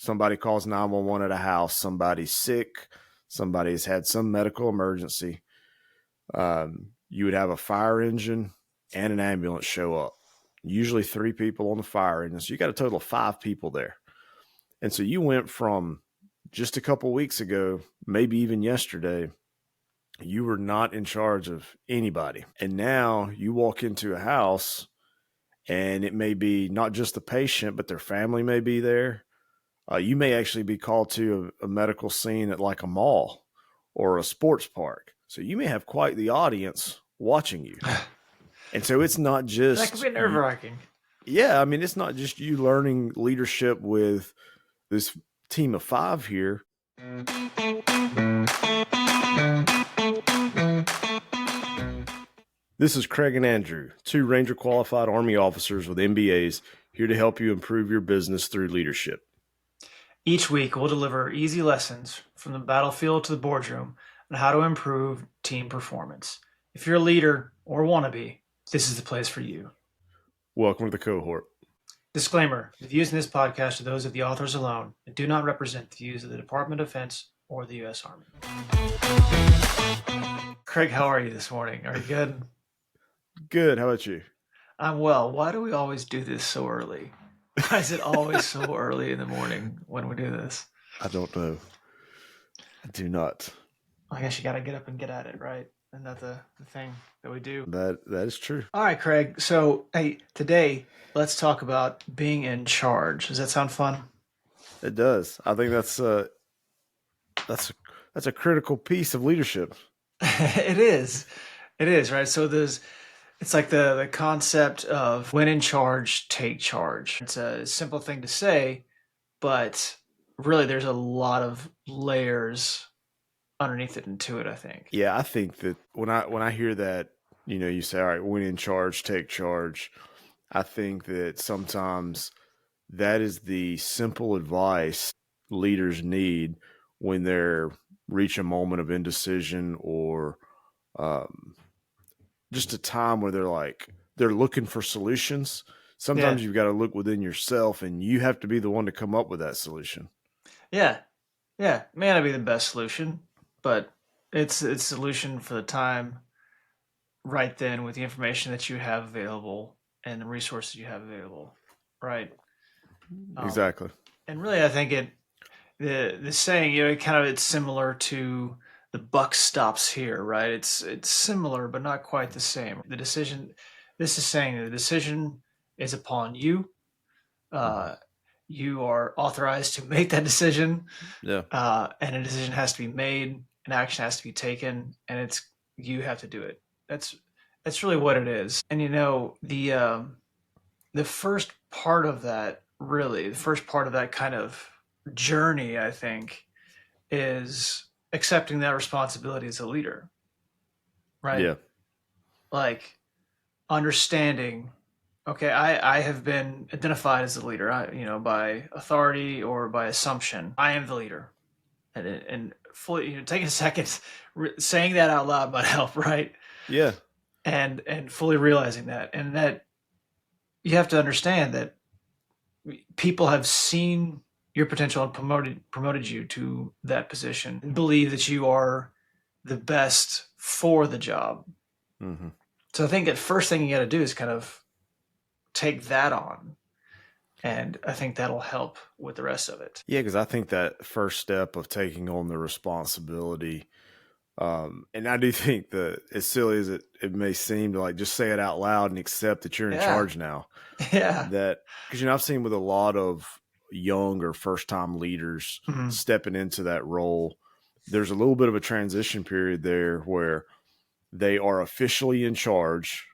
somebody calls 911 at a house, somebody's sick, somebody's had some medical emergency. You would have a fire engine and an ambulance show up. Usually 3 people on the fire engine. So you got a total of 5 people there. And so you went from just a couple weeks ago, maybe even yesterday, you were not in charge of anybody. And now you walk into a house and it may be not just the patient, but their family may be there. You may actually be called to a medical scene at like a mall or a sports park. So you may have quite the audience watching you. And so it's not just... That could be nerve-wracking. Yeah, I mean, it's not just you learning leadership with this team of 5 here. This is Craig and Andrew, 2 Ranger qualified Army officers with MBAs, here to help you improve your business through leadership. Each week, we'll deliver easy lessons from the battlefield to the boardroom on how to improve team performance. If you're a leader or want to be, this is the place for you. Welcome to the cohort. Disclaimer, the views in this podcast are those of the authors alone and do not represent the views of the Department of Defense or the U.S. Army. Craig, how are you this morning? Are you good? Good. How about you? I'm well. Why do we always do this so early? Why is it always so early in the morning when we do this? I don't know. I do not. I guess you got to get up and get at it, right? Isn't that the thing that we do? That is true. All right, Craig. So, hey, today let's talk about being in charge. Does that sound fun? It does. I think that's a critical piece of leadership. It is. It is, right? So it's like the concept of when in charge, take charge. It's a simple thing to say, but really there's a lot of layers underneath it and to it, I think. Yeah, I think that when I hear that, you say, all right, when in charge, take charge. I think that sometimes that is the simple advice leaders need when they're reach a moment of indecision or just a time where they're looking for solutions. Sometimes you've got to look within yourself and you have to be the one to come up with that solution. Yeah. Yeah. It may not be the best solution, but it's a solution for the time right then with the information that you have available and the resources you have available. Right. Exactly. And really, I think the saying, it's similar to the buck stops here, right? It's similar, but not quite the same. This is saying the decision is upon you. You are authorized to make that decision. Yeah. And a decision has to be made, an action has to be taken, and you have to do it. That's really what it is. And the first part of that, really, the first part of that kind of journey, I think, is accepting that responsibility as a leader, right? Yeah. Like understanding, okay, I have been identified as a leader, by authority or by assumption. I am the leader, and fully, taking a second, saying that out loud might help, right? Yeah. And fully realizing that, and that you have to understand that people have seen your potential and promoted you to that position and believe that you are the best for the job. Mm-hmm. So I think the first thing you got to do is kind of take that on. And I think that'll help with the rest of it. Yeah, because I think that first step of taking on the responsibility, and I do think that as silly as it may seem to just say it out loud and accept that you're in charge now. Yeah. That, because, I've seen with a lot of young or first-time leaders stepping into that role, there's a little bit of a transition period there where they are officially in charge.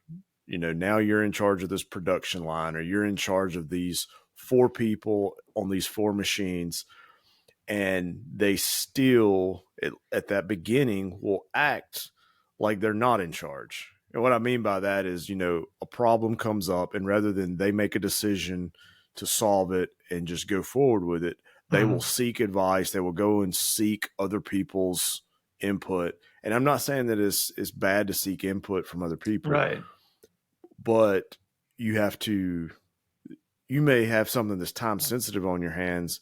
Now you're in charge of this production line, or you're in charge of these 4 people on these 4 machines, and they still, at that beginning, will act like they're not in charge. And what I mean by that is, a problem comes up, and rather than they make a decision to solve it and just go forward with it, they will seek advice. They will go and seek other people's input. And I'm not saying that it's bad to seek input from other people, right? But you may have something that's time sensitive on your hands,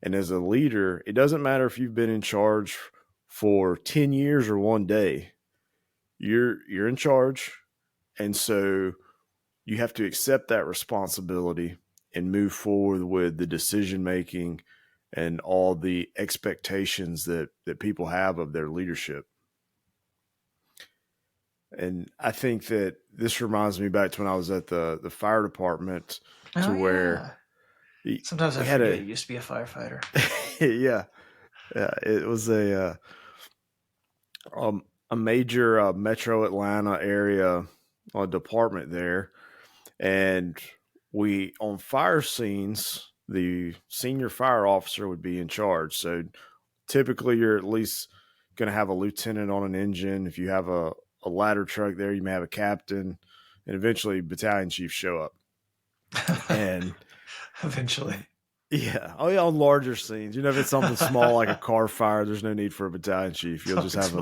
And as a leader, it doesn't matter if you've been in charge for 10 years or one day. You're in charge. And so you have to accept that responsibility and move forward with the decision making and all the expectations that people have of their leadership. And I think that this reminds me back to when I was at the fire department, Oh to where yeah. Sometimes I we had forget you used to be a firefighter. yeah, yeah, it was a major metro Atlanta area department there. And we, on fire scenes, the senior fire officer would be in charge. So typically you're at least going to have a lieutenant on an engine. If you have a ladder truck there, you may have a captain, and eventually battalion chiefs show up. And Eventually. yeah, oh yeah, on larger scenes. You know, if it's something small like a car fire, there's no need for a battalion chief. You'll just have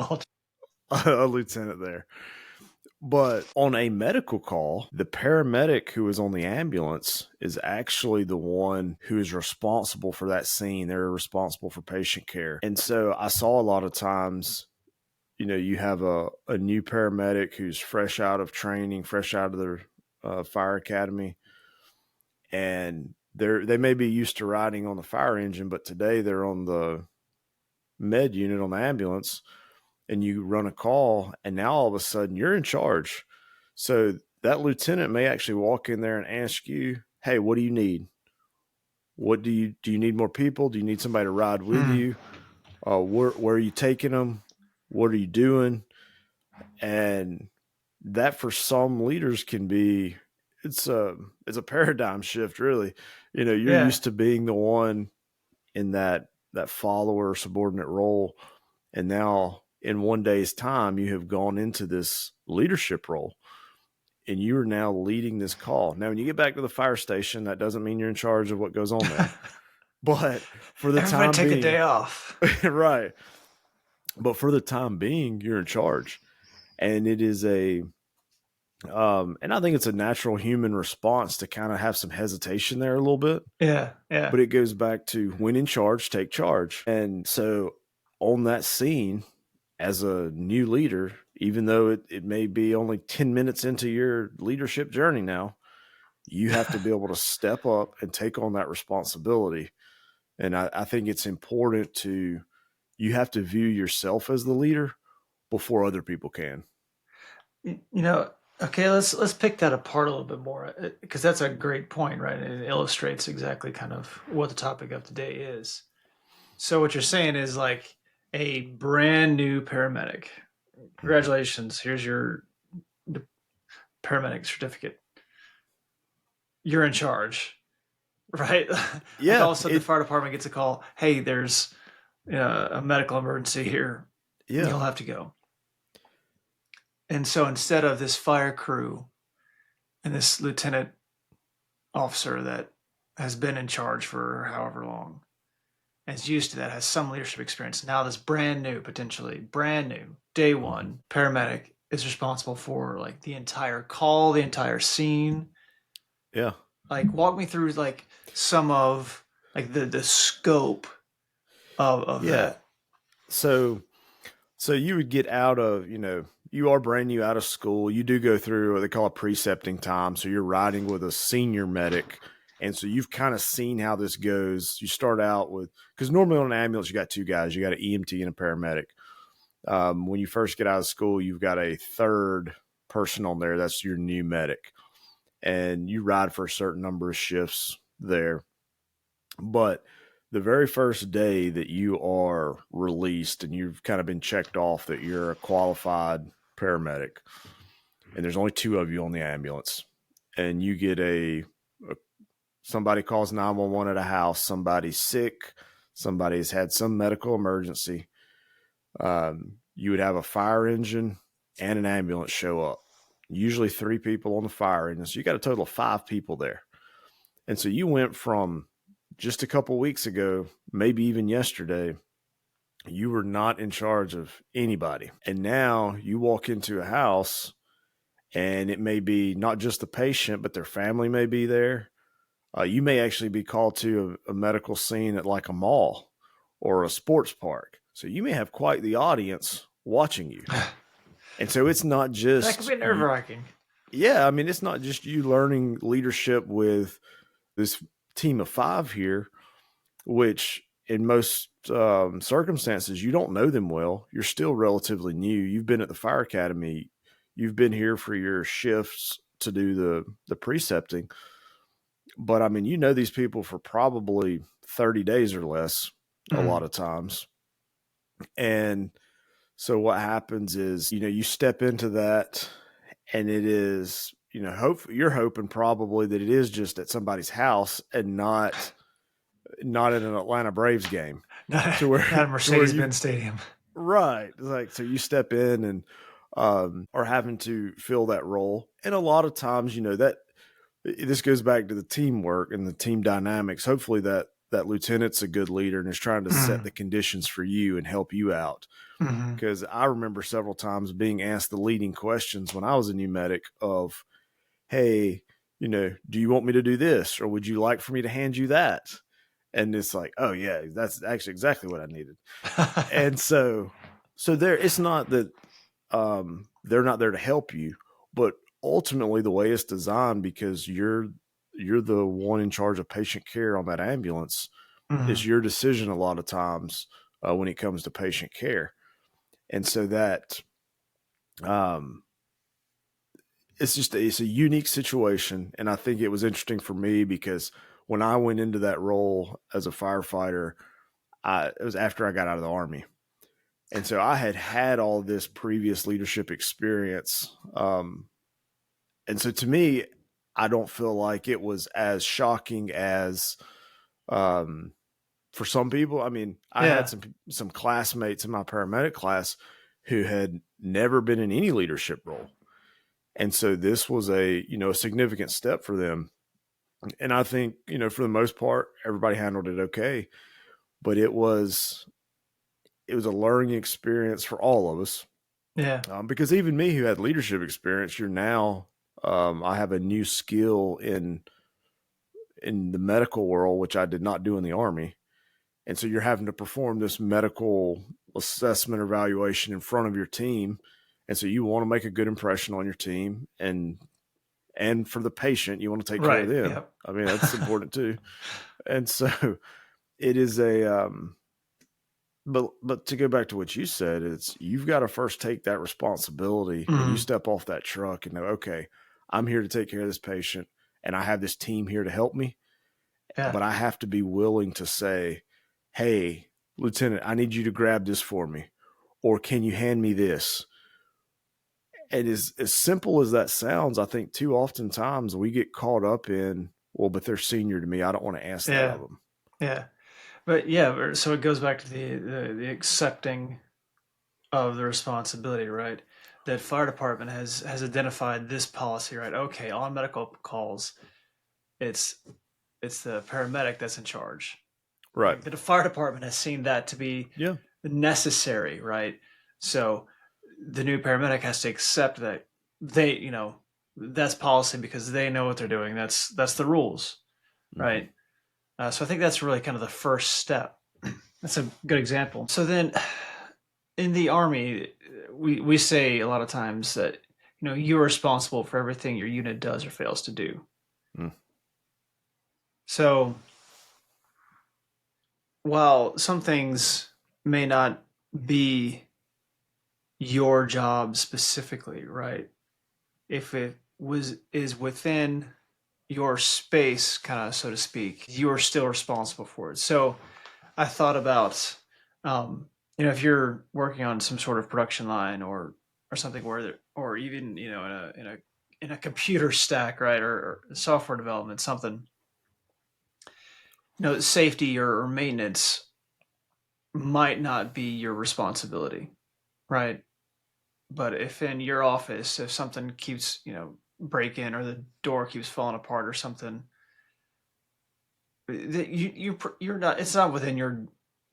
a lieutenant there. But on a medical call, the paramedic who is on the ambulance is actually the one who is responsible for that scene. They're responsible for patient care. And so I saw a lot of times, you know, you have a new paramedic who's fresh out of training, fresh out of their fire academy, and they may be used to riding on the fire engine, but today they're on the med unit on the ambulance, and you run a call, and now all of a sudden you're in charge. So that lieutenant may actually walk in there and ask you, "Hey, what do you need? What do you need more people? Do you need somebody to ride with you? Where are you taking them? What are you doing?" And that, for some leaders, can be it's a paradigm shift, really. You know, you're Yeah. used to being the one in that follower subordinate role, and now in one day's time you have gone into this leadership role, and you are now leading this call. Now when you get back to the fire station, that doesn't mean you're in charge of what goes on there, but for the Everybody time take a being, day off. right, but for the time being you're in charge. And it is and I think it's a natural human response to kind of have some hesitation there a little bit. Yeah. Yeah. But it goes back to, when in charge, take charge. And so on that scene, as a new leader, even though it may be only 10 minutes into your leadership journey now, you have to be able to step up and take on that responsibility. And I think it's important you have to view yourself as the leader before other people can. You know, okay, let's pick that apart a little bit more, because that's a great point, right? And it illustrates exactly kind of what the topic of today is. So what you're saying is like a brand new paramedic. Congratulations, here's your paramedic certificate. You're in charge, right? Like all Yeah, of a sudden the fire department gets a call. Hey, there's a medical emergency here. yeah, You'll have to go. And so instead of this fire crew and this lieutenant officer that has been in charge for however long, and is used to that, has some leadership experience, now this brand new, potentially brand new, day one paramedic is responsible for like the entire call, the entire scene. yeah. Like walk me through like some of like the scope of Yeah. that. So you would get out of, you are brand new out of school. You do go through what they call a precepting time. So you're riding with a senior medic. And so you've kind of seen how this goes. You start out with, because normally on an ambulance, you got two guys. You got an EMT and a paramedic. When you first get out of school, you've got a third person on there. That's your new medic. And you ride for a certain number of shifts there. But the very first day that you are released and you've kind of been checked off that you're a qualified paramedic, and there's only two of you on the ambulance, and you get somebody calls 911 at a house, somebody's sick, somebody has had some medical emergency, you would have a fire engine and an ambulance show up, usually three people on the fire engine. So you got a total of five people there. And so you went from just a couple weeks ago, maybe even yesterday, you were not in charge of anybody. And now you walk into a house and it may be not just the patient, but their family may be there. You may actually be called to a medical scene at like a mall or a sports park. So you may have quite the audience watching you. And so it's not That could just be nerve you. wracking. Yeah, I mean, it's not just you learning leadership with this team of five here, which in most circumstances, you don't know them well. You're still relatively new. You've been at the fire academy. You've been here for your shifts to do the precepting. But I mean, you know these people for probably 30 days or less a lot of times. And so what happens is, you step into that and it is, you're hoping probably that it is just at somebody's house and not at an Atlanta Braves game. Not, to where not a to where Mercedes-Benz Stadium. right, like, so you step in and are having to fill that role. And a lot of times, that this goes back to the teamwork and the team dynamics. Hopefully that lieutenant's a good leader and is trying to set the conditions for you and help you out. Because I remember several times being asked the leading questions when I was a new medic of, hey, do you want me to do this? Or would you like for me to hand you that? And it's like, oh yeah, that's actually exactly what I needed. And so it's not that they're not there to help you, but ultimately the way it's designed, because you're the one in charge of patient care on that ambulance, is your decision a lot of times when it comes to patient care. And so that it's a unique situation. And I think it was interesting for me because when I went into that role as a firefighter, it was after I got out of the Army. And so I had all this previous leadership experience. And so to me, I don't feel like it was as shocking as for some people. I mean, I had some classmates in my paramedic class who had never been in any leadership role. And so this was a significant step for them. And I think, for the most part, everybody handled it okay. But it was a learning experience for all of us. Yeah. Because even me, who had leadership experience, I have a new skill in the medical world, which I did not do in the Army. And so you're having to perform this medical assessment evaluation in front of your team. And so you want to make a good impression on your team, and for the patient, you want to take care of them. Yep. I mean, that's important too. And so it is but to go back to what you said, it's you've got to first take that responsibility when you step off that truck and know, okay, I'm here to take care of this patient and I have this team here to help me. Yeah. But I have to be willing to say, hey, Lieutenant, I need you to grab this for me. Or can you hand me this? And as simple as that sounds, I think too oftentimes we get caught up in, well, but they're senior to me. I don't want to ask that of them. Yeah. But yeah, so it goes back to the accepting of the responsibility, right? That fire department has identified this policy, right? Okay, on medical calls, it's the paramedic that's in charge. Right. Like the fire department has seen that to be necessary, right? So the new paramedic has to accept that that's policy because they know what they're doing. That's the rules, right? So I think that's really kind of the first step. That's a good example. So then in the Army, we say a lot of times that you're responsible for everything your unit does or fails to do. So while some things may not be your job specifically, right? If it is within your space, kind of so to speak, you are still responsible for it. So I thought about, if you're working on some sort of production line or something or even in a computer stack, right, or software development, something, safety or maintenance might not be your responsibility, right? But if in your office, if something keeps breaking or the door keeps falling apart or something, you're not. It's not within your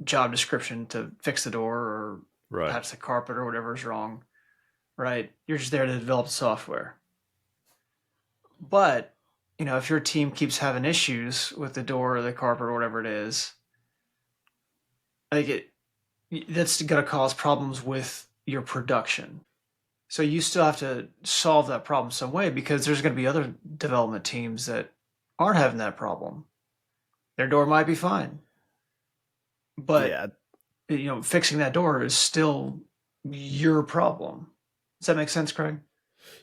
job description to fix the door or patch the carpet or whatever is wrong, right? You're just there to develop software. But if your team keeps having issues with the door or the carpet or whatever it is, like that's going to cause problems with your production. So you still have to solve that problem some way because there's going to be other development teams that aren't having that problem. Their door might be fine, but Yeah, fixing that door is still your problem. Does that make sense, Craig?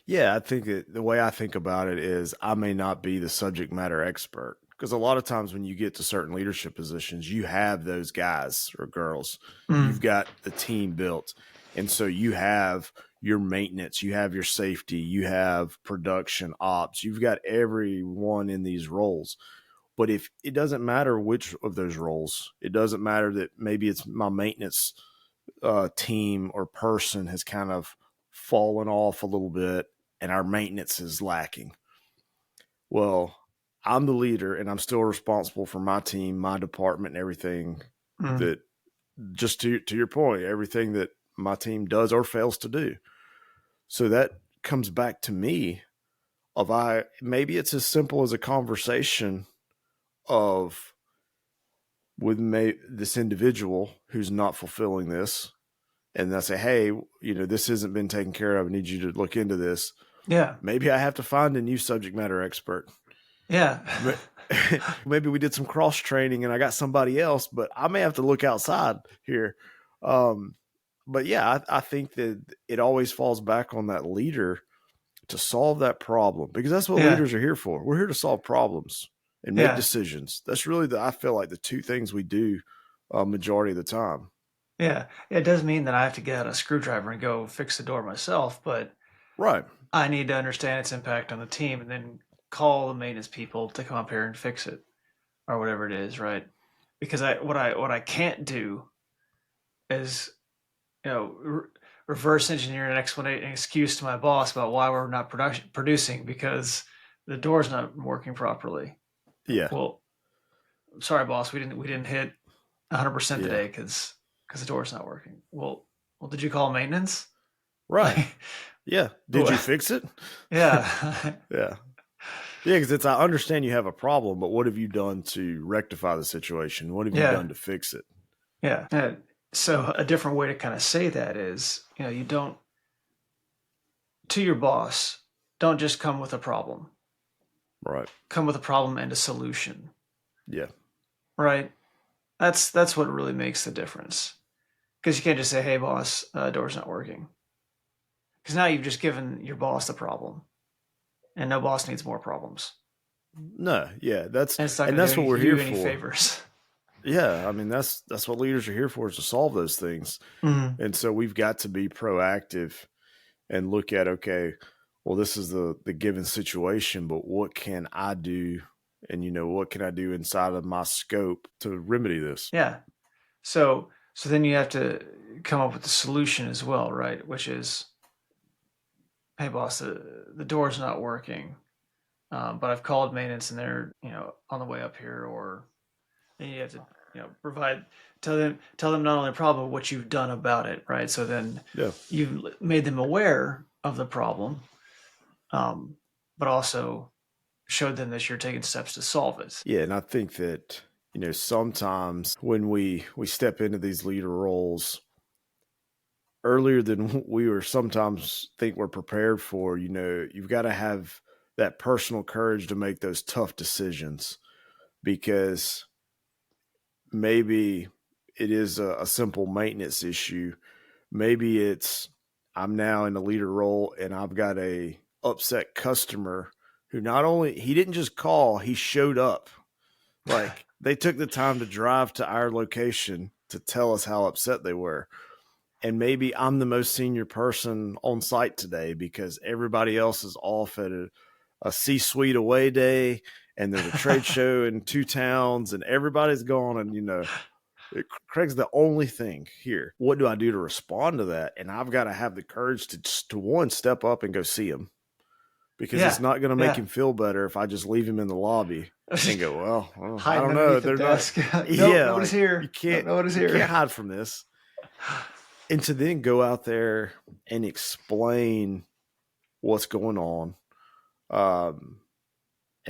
yeah. I think that the way I think about it is I may not be the subject matter expert because a lot of times when you get to certain leadership positions, you have those guys or girls. You've Mm. got the team built. And so you have your maintenance, you have your safety, you have production ops, you've got everyone in these roles. But if it doesn't matter which of those roles, it doesn't matter that maybe it's my maintenance team or person has kind of fallen off a little bit and our maintenance is lacking. Well, I'm the leader and I'm still responsible for my team, my department, and everything Mm. that, just to your point, everything that my team does or fails to do. So that comes back to me of I maybe it's as simple as a conversation of with this individual who's not fulfilling this, and I say, hey, this hasn't been taken care of. I need you to look into this. Yeah. Maybe I have to find a new subject matter expert. Yeah. Maybe we did some cross training and I got somebody else, but I may have to look outside here. Um, but yeah, I think that it always falls back on that leader to solve that problem because that's what Yeah. leaders are here for. We're here to solve problems and make Yeah. decisions. That's really I feel like the two things we do majority of the time. Yeah. It does mean that I have to get out a screwdriver and go fix the door myself, but Right. I need to understand its impact on the team and then call the maintenance people to come up here and fix it or whatever it is, right? Because what I can't do is reverse engineer an excuse to my boss about why we're not producing because the door's not working properly. Yeah. Well, sorry, boss, we didn't hit 100% Yeah. today because the door's not working. Well, did you call maintenance? Right. Like, Yeah. Did you fix it? yeah, Yeah. Yeah, because I understand you have a problem, but what have you done to rectify the situation? What have you yeah, done to fix it? yeah. So a different way to kind of say that is, you don't to your boss, don't just come with a problem. Right. Come with a problem and a solution, Yeah. right? That's what really makes the difference. Because you can't just say, "Hey, boss, door's not working," because now you've just given your boss the problem, and no boss needs more problems, No, yeah, and it's not and going to that's do what we're here you any for. favors. Yeah, I mean that's what leaders are here for is to solve those things. Mm-hmm. And so we've got to be proactive and look at, okay, well, this is the given situation, but what can I do? And what can I do inside of my scope to remedy this? Yeah. So then you have to come up with the solution as well, right? Which is, hey, boss, the door's not working, but I've called maintenance and they're on the way up here, or and you have to provide tell them not only the problem but what you've done about it, right? So then Yeah. you've made them aware of the problem, um, but also showed them that you're taking steps to solve it. Yeah, and I think that sometimes when we step into these leader roles earlier than we were sometimes think we're prepared for, you've got to have that personal courage to make those tough decisions because maybe it is a simple maintenance issue. Maybe it's I'm now in the leader role and I've got a upset customer who not only he didn't just call, he showed up. Like they took the time to drive to our location to tell us how upset they were. And maybe I'm the most senior person on site today because everybody else is off at a C-suite away day and there's a trade show in two towns and everybody's gone and Craig's the only thing here. What do I do to respond to that? And I've got to have the courage to one, step up and go see him because it's Yeah, not going to make yeah. him feel better if I just leave him in the lobby and go, well, I Hiding don't know. underneath the They're not, desk. Nope, yeah, nobody's like here. Nope, nobody's you here. can't hide from this. And to then go out there and explain what's going on, um,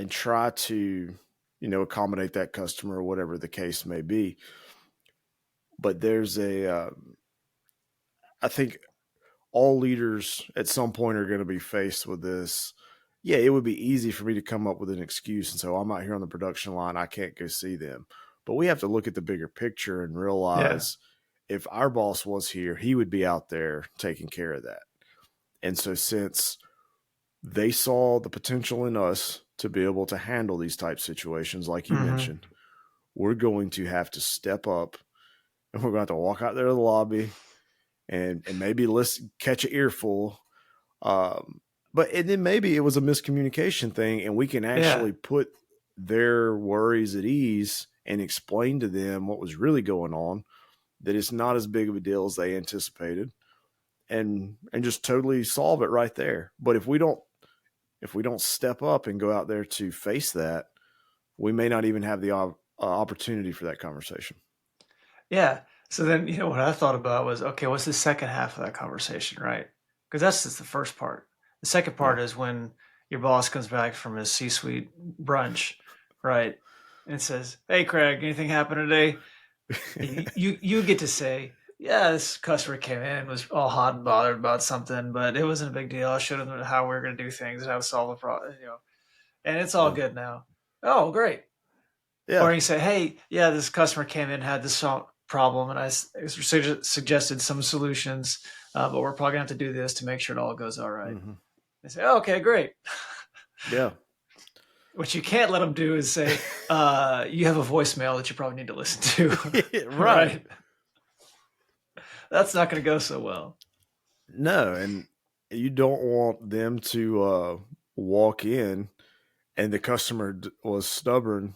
and try to, accommodate that customer or whatever the case may be. But I think all leaders at some point are going to be faced with this. Yeah, it would be easy for me to come up with an excuse and say, I'm out here on the production line, I can't go see them. But we have to look at the bigger picture and Yeah. realize if our boss was here, he would be out there taking care of that. And so since they saw the potential in us to be able to handle these type situations, like you Mm-hmm. mentioned, we're going to have to step up and we're going to have to walk out there to the lobby and maybe catch an earful. Um, and then maybe it was a miscommunication thing, and we can Yeah. actually put their worries at ease and explain to them what was really going on, that it's not as big of a deal as they anticipated, and just totally solve it right there. But if we don't step up and go out there to face that, we may not even have the opportunity for that conversation. Yeah. So then, what I thought about was, okay, what's the second half of that conversation, right? Because that's just the first part. The second Yeah. part is when your boss comes back from his C-suite brunch, right? And says, "Hey, Craig, anything happen today?" And you get to say, "Yeah, this customer came in, was all hot and bothered about something, but it wasn't a big deal. I showed him how we are going to do things and how to solve the problem, and it's all Yeah. good now." Oh, great. Yeah. Or you say, "Hey, yeah, this customer came in, had this problem, and I suggested some solutions, but we're probably gonna have to do this to make sure it all goes all right." Mm-hmm. They say, "Oh, okay, great." Yeah. What you can't let them do is say, "You have a voicemail that you probably need to listen to." Right. Right? That's not going to go so well. No, and you don't want them to walk in and the customer was stubborn,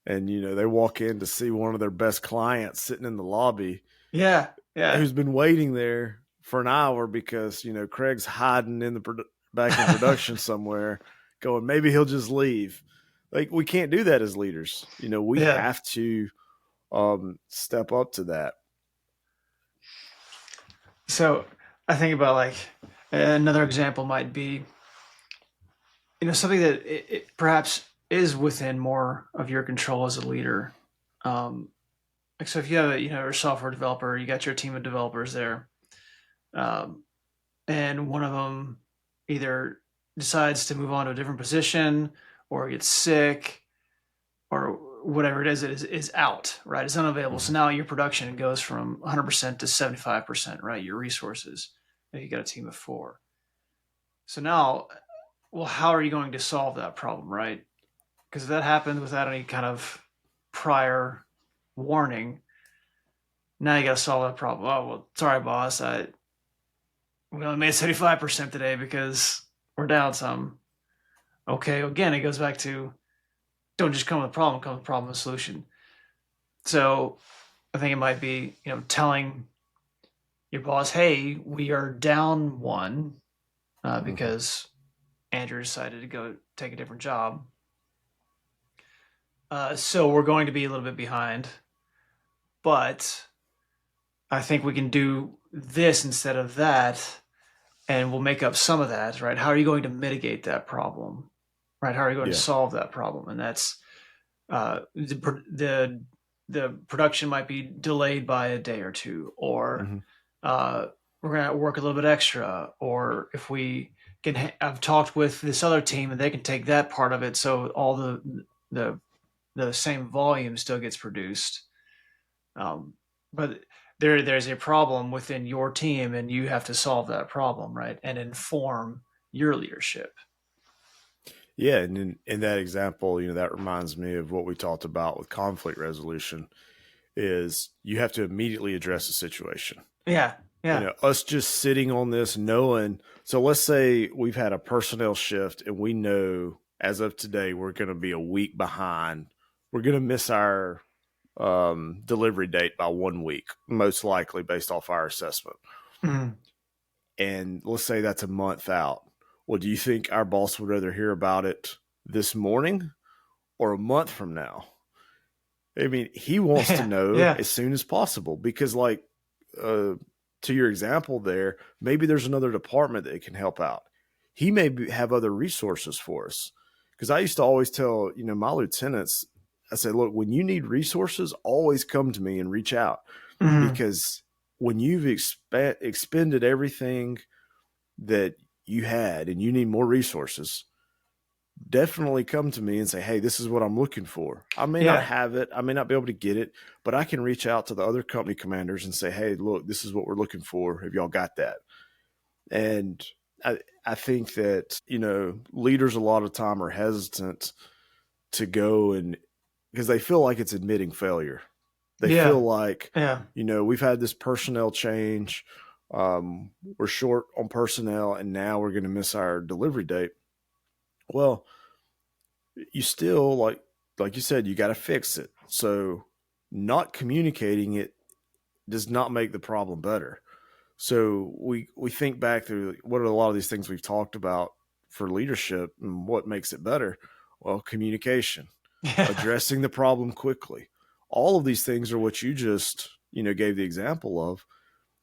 and they walk in to see one of their best clients sitting in the lobby Yeah, yeah, who's been waiting there for an hour because Craig's hiding in the back in production somewhere, going, maybe he'll just leave. Like, we can't do that as leaders. We yeah. have to step up to that. So I think about like another example might be, something that it perhaps is within more of your control as a leader. Um, like, so if you have a software developer, you got your team of developers there, um, and one of them either decides to move on to a different position or gets sick or whatever it is out, right? It's unavailable. Mm-hmm. So now your production goes from 100% to 75%, right? Your resources, if you got a team of four. So now, well, how are you going to solve that problem, right? Because if that happened without any kind of prior warning, now you got to solve that problem. Oh, well, sorry, boss. We only made 75% today because we're down some. Okay, again, it goes back to don't just come with a problem, come with a problem and a solution. So I think it might be, telling your boss, hey, we are down one Mm-hmm. because Andrew decided to go take a different job. So we're going to be a little bit behind, but I think we can do this instead of that, and we'll make up some of that, right? How are you going to mitigate that problem, right? How are you going to Yeah. solve that problem? And that's the the production might be delayed by a day or two, or Mm-hmm. uh, we're going to work a little bit extra, or if we can, I've talked with this other team and they can take that part of it, so all the the same volume still gets produced. But there's a problem within your team, and you have to solve that problem, right? And inform your leadership. Yeah, and in that example, that reminds me of what we talked about with conflict resolution. Is you have to immediately address the situation. Yeah, yeah. Us just sitting on this knowing. So let's say we've had a personnel shift and we know as of today we're going to be a week behind. We're going to miss our delivery date by 1 week, most likely based off our assessment. Mm. And let's say that's a month out. Well, do you think our boss would rather hear about it this morning or a month from now? I mean, he wants to Yeah, know yeah, as soon as possible because, like, uh, to your example there, maybe there's another department that can help out. He may have other resources for us Because I used to always tell, my lieutenants, I said, look, when you need resources, always come to me and reach out. Mm-hmm. Because when you've expended everything that you had and you need more resources, definitely come to me and say, hey, this is what I'm looking for. I may not Yeah. have it, I may not be able to get it, but I can reach out to the other company commanders and say, hey, look, this is what we're looking for. Have y'all got that? And I think that, leaders a lot of time are hesitant to go, and because they feel like it's admitting failure. They feel Yeah. like, Yeah. we've had this personnel change. We're short on personnel, and now we're going to miss our delivery date. Well, you still, like you said, you got to fix it. So not communicating it does not make the problem better. So we think back through what are a lot of these things we've talked about for leadership and what makes it better. Well, communication, Yeah. addressing the problem quickly. All of these things are what you just, gave the example of.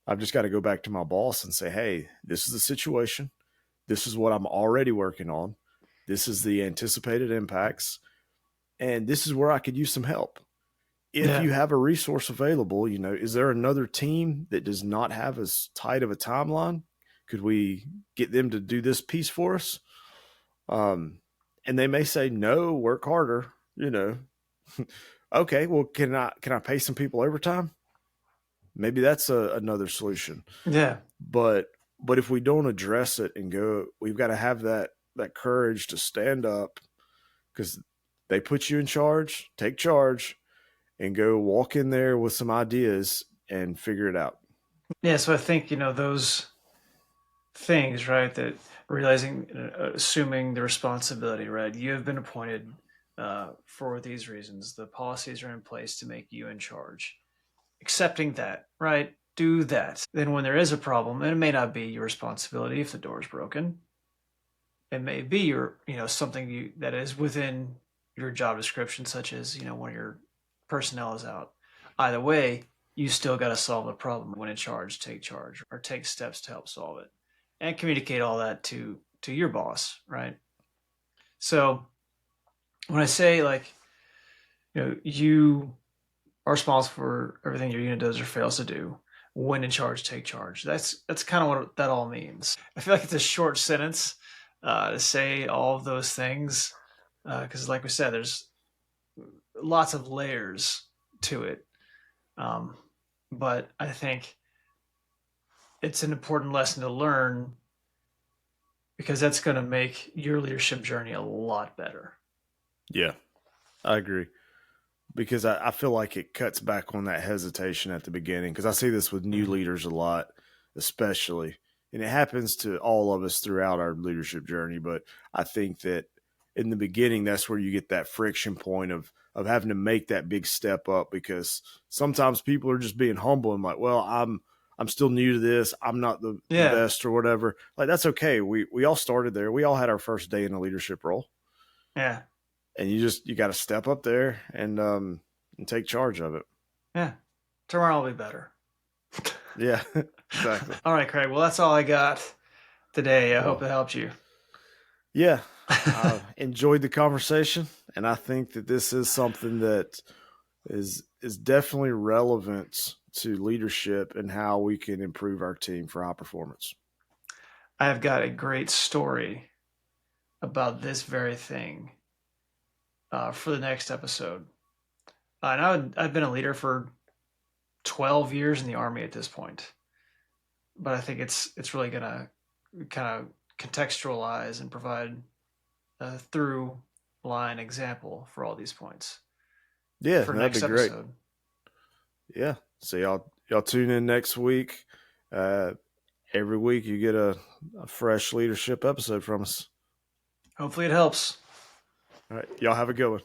I've just got to go back to my boss and say, hey, this is the situation. This is what I'm already working on. This is the anticipated impacts. And this is where I could use some help. If Yeah. you have a resource available, is there another team that does not have as tight of a timeline? Could we get them to do this piece for us? Um, and they may say, no, work harder, Okay, well, can I pay some people overtime? Maybe that's another solution. Yeah. But if we don't address it and go, we've got to have that courage to stand up, because they put you in charge, take charge, and go walk in there with some ideas and figure it out. Yeah. So I think, those things, right, that realizing, assuming the responsibility, right, you have been appointed for these reasons. The policies are in place to make you in charge. Accepting that, right? Do that. Then when there is a problem, and it may not be your responsibility if the door is broken, it may be something that is within your job description, such as one of your personnel is out. Either way, you still got to solve the problem. When in charge, or take steps to help solve it, and communicate all that to your boss, right? So when I say, like, you are responsible for everything your unit does or fails to do. When in charge, take charge. That's kind of what that all means. I feel like it's a short sentence to say all of those things, because, like we said, there's lots of layers to it. Um, but I think it's an important lesson to learn, because that's going to make your leadership journey a lot better. Yeah, I agree. Because I feel like it cuts back on that hesitation at the beginning. Because I see this with new leaders a lot, especially. And it happens to all of us throughout our leadership journey. But I think that in the beginning, that's where you get that friction point of having to make that big step up, because sometimes people are just being humble and like, well, I'm still new to this. I'm not the Yeah, best or whatever. Like, that's okay. We all started there. We all had our first day in a leadership role, yeah, and you got to step up there and take charge of it. yeah. Tomorrow will be better. Yeah, exactly. All right, Craig. Well, that's all I got today. I hope Well, it helped you. yeah, I enjoyed the conversation, and I think that this is something that is definitely relevant to leadership and how we can improve our team for high performance. I have got a great story about this very thing for the next episode. And I've been a leader for 12 years in the Army at this point, but I think it's really gonna kind of contextualize and provide a through line example for all these points Yeah, for that'd be next great. episode. Yeah, so y'all tune in next week. Uh, every week you get a fresh leadership episode from us. Hopefully, it helps. All right, y'all have a good one.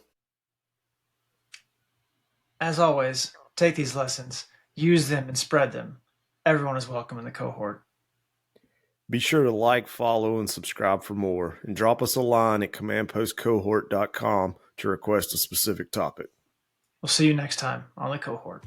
As always, take these lessons, use them, and spread them. Everyone is welcome in the cohort. Be sure to like, follow, and subscribe for more, and drop us a line at commandpostcohort.com to request a specific topic. We'll see you next time on the cohort.